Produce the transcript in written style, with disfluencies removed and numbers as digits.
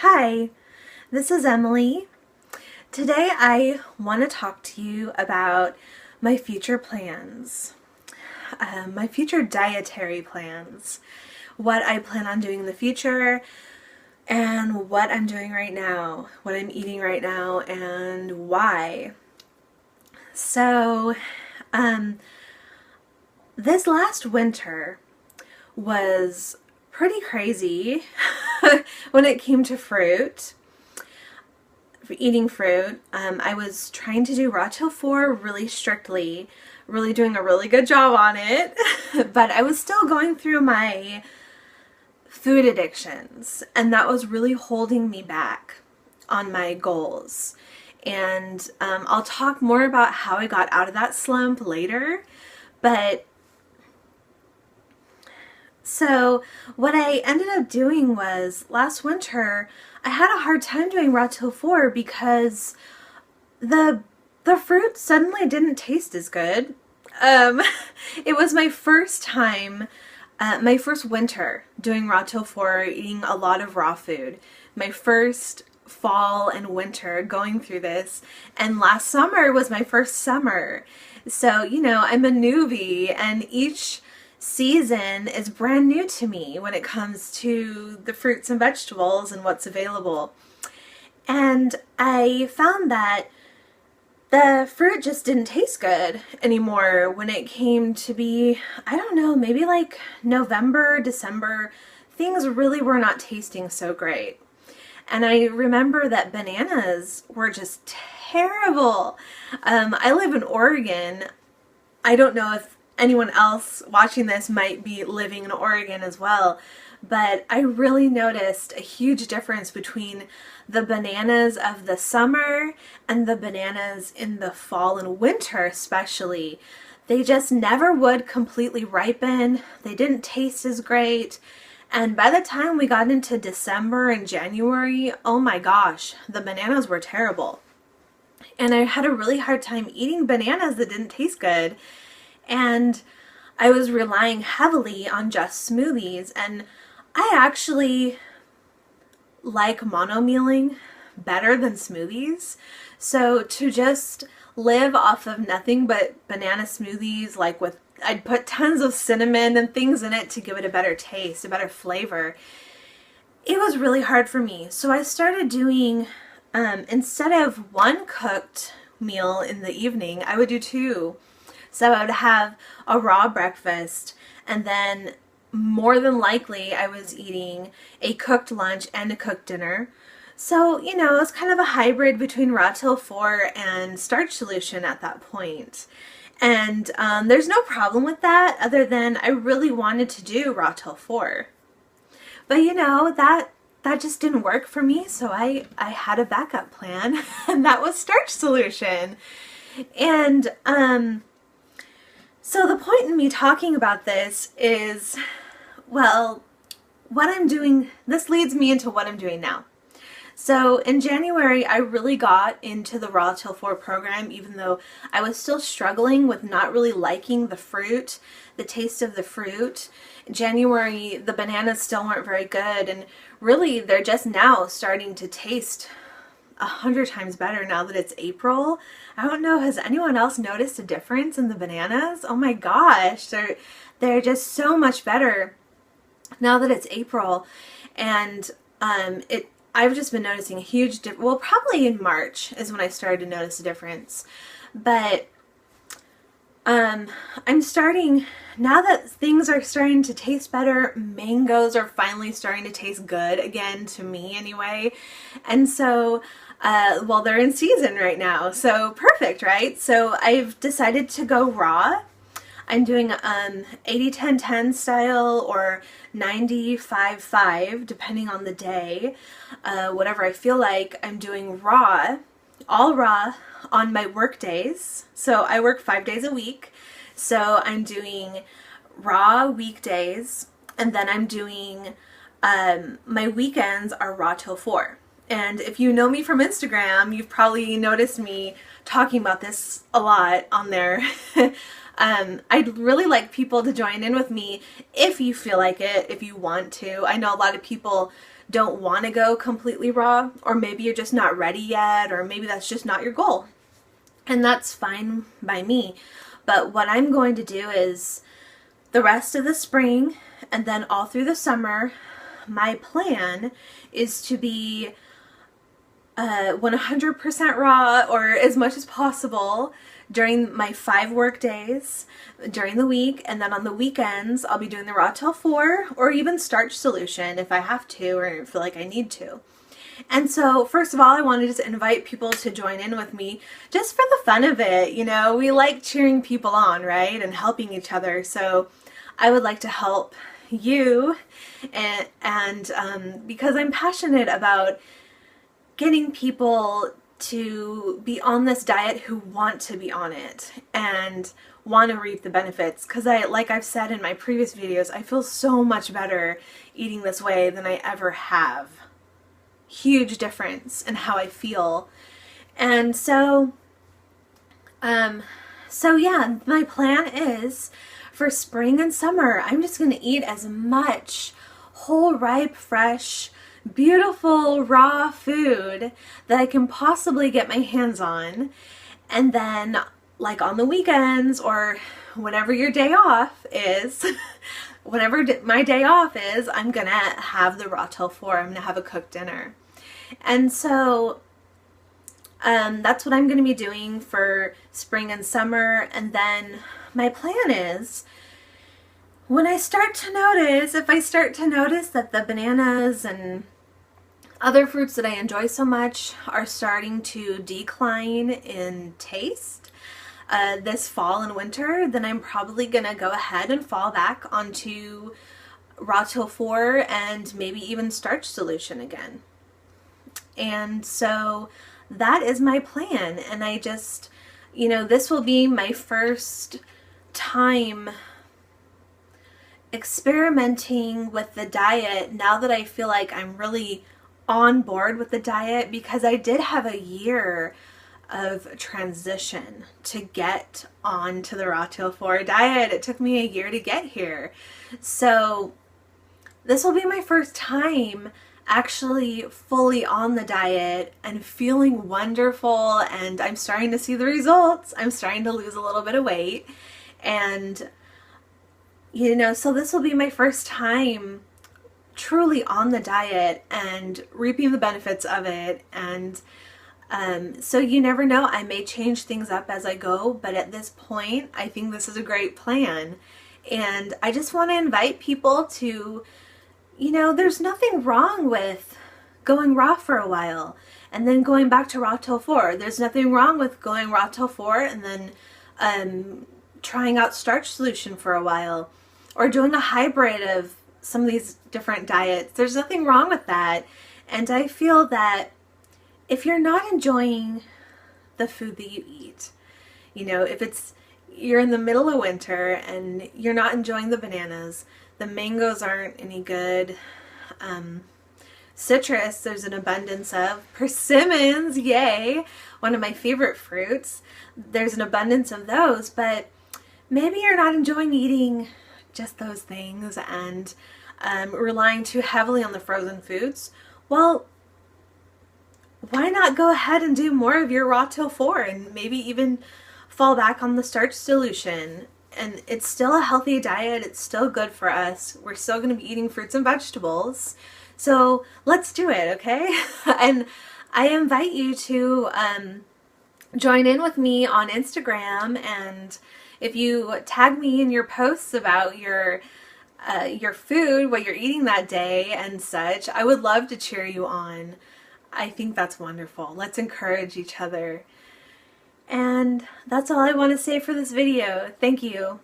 Hi, this is Emily. Today I want to talk to you about my future plans, my future dietary plans, what I plan on doing in the future, and what I'm doing right now, what I'm eating right now, and why. So, this last winter was pretty crazy when it came to fruit. For eating fruit. I was trying to do raw till 4 really strictly, really doing a really good job on it, but I was still going through my food addictions, and that was really holding me back on my goals. And I'll talk more about how I got out of that slump later, but so what I ended up doing was last winter I had a hard time doing raw till 4 because the fruit suddenly didn't taste as good. Um, it was my first time, my first winter doing raw till 4, eating a lot of raw food. My first fall and winter going through this, and last summer was my first summer. So, I'm a newbie, and each season is brand new to me when it comes to the fruits and vegetables and what's available. And I found that the fruit just didn't taste good anymore when it came to be, I don't know, maybe like November, December, things really were not tasting so great. And I remember that bananas were just terrible. I live in Oregon. I don't know if anyone else watching this might be living in Oregon as well, but I really noticed a huge difference between the bananas of the summer and the bananas in the fall and winter especially. They just never would completely ripen. They didn't taste as great. And by the time we got into December and January, oh my gosh, the bananas were terrible. And I had a really hard time eating bananas that didn't taste good. And I was relying heavily on just smoothies, and I actually like mono mealing better than smoothies. So to just live off of nothing but banana smoothies, I'd put tons of cinnamon and things in it to give it a better taste, a better flavor. It was really hard for me. So I started doing, instead of one cooked meal in the evening, I would do two. So I would have a raw breakfast, and then more than likely I was eating a cooked lunch and a cooked dinner. So, it was kind of a hybrid between raw till 4 and Starch Solution at that point. And there's no problem with that other than I really wanted to do raw till 4. But that just didn't work for me, so I had a backup plan, and that was Starch Solution. And so the point in me talking about this is, well, what I'm doing, this leads me into what I'm doing now. So in January, I really got into the Raw Till 4 program, even though I was still struggling with not really liking the fruit, the taste of the fruit. In January, the bananas still weren't very good, and really they're just now starting to taste 100 times better now that it's April. I don't know, has anyone else noticed a difference in the bananas? Oh my gosh, they're just so much better now that it's April. And I've just been noticing a huge well, probably in March is when I started to notice a difference. But I'm starting, now that things are starting to taste better, mangoes are finally starting to taste good again, to me anyway. And so, well, they're in season right now, so perfect, right? So I've decided to go raw. I'm doing 80-10-10 style or 90-5-5, depending on the day. Whatever I feel like. I'm doing raw, all raw on my work days. So I work 5 days a week. So I'm doing raw weekdays, and then I'm doing, my weekends are raw till 4. And if you know me from Instagram, you've probably noticed me talking about this a lot on there. I'd really like people to join in with me if you feel like it, if you want to. I know a lot of people don't want to go completely raw, or maybe you're just not ready yet, or maybe that's just not your goal. And that's fine by me. But what I'm going to do is the rest of the spring and then all through the summer, my plan is to be 100% raw, or as much as possible, during my 5 work days during the week, and then on the weekends I'll be doing the Raw Till 4 or even Starch Solution if I have to or feel like I need to. And so first of all, I wanted to invite people to join in with me just for the fun of it. You know, we like cheering people on, right, and helping each other. So I would like to help you, and because I'm passionate about getting people to be on this diet who want to be on it and want to reap the benefits, because like I've said in my previous videos, I feel so much better eating this way than I ever have. Huge difference in how I feel. And so yeah, my plan is for spring and summer, I'm just going to eat as much whole, ripe, fresh, beautiful, raw food that I can possibly get my hands on. And then, like on the weekends or whenever your day off is, whenever my day off is, I'm going to have the Raw Till 4. I'm going to have a cooked dinner. And so that's what I'm going to be doing for spring and summer. And then my plan is, when I start to notice, if I start to notice that the bananas and other fruits that I enjoy so much are starting to decline in taste this fall and winter, then I'm probably going to go ahead and fall back onto Raw Till 4 and maybe even Starch Solution again. And so that is my plan. And I just, you know, this will be my first time experimenting with the diet now that I feel like I'm really on board with the diet, because I did have a year of transition to get on to the Raw Till 4 diet. It took me a year to get here. So this will be my first time actually fully on the diet and feeling wonderful, and I'm starting to see the results. I'm starting to lose a little bit of weight, and you know, so this will be my first time truly on the diet and reaping the benefits of it. And so you never know, I may change things up as I go, but at this point I think this is a great plan. And I just want to invite people to, you know, there's nothing wrong with going raw for a while and then going back to Raw Till 4. There's nothing wrong with going Raw Till 4 and then trying out Starch Solution for a while, or doing a hybrid of some of these different diets. There's nothing wrong with that. And I feel that if you're not enjoying the food that you eat, you know, if you're in the middle of winter and you're not enjoying the bananas, the mangoes aren't any good, citrus there's an abundance of, persimmons, yay, one of my favorite fruits, there's an abundance of those, but maybe you're not enjoying eating just those things and relying too heavily on the frozen foods. Well, why not go ahead and do more of your Raw Till 4 and maybe even fall back on the Starch Solution? And it's still a healthy diet. It's still good for us. We're still going to be eating fruits and vegetables. So let's do it, okay? And I invite you to join in with me on Instagram, and if you tag me in your posts about your food, what you're eating that day and such, I would love to cheer you on. I think that's wonderful. Let's encourage each other. And that's all I want to say for this video. Thank you.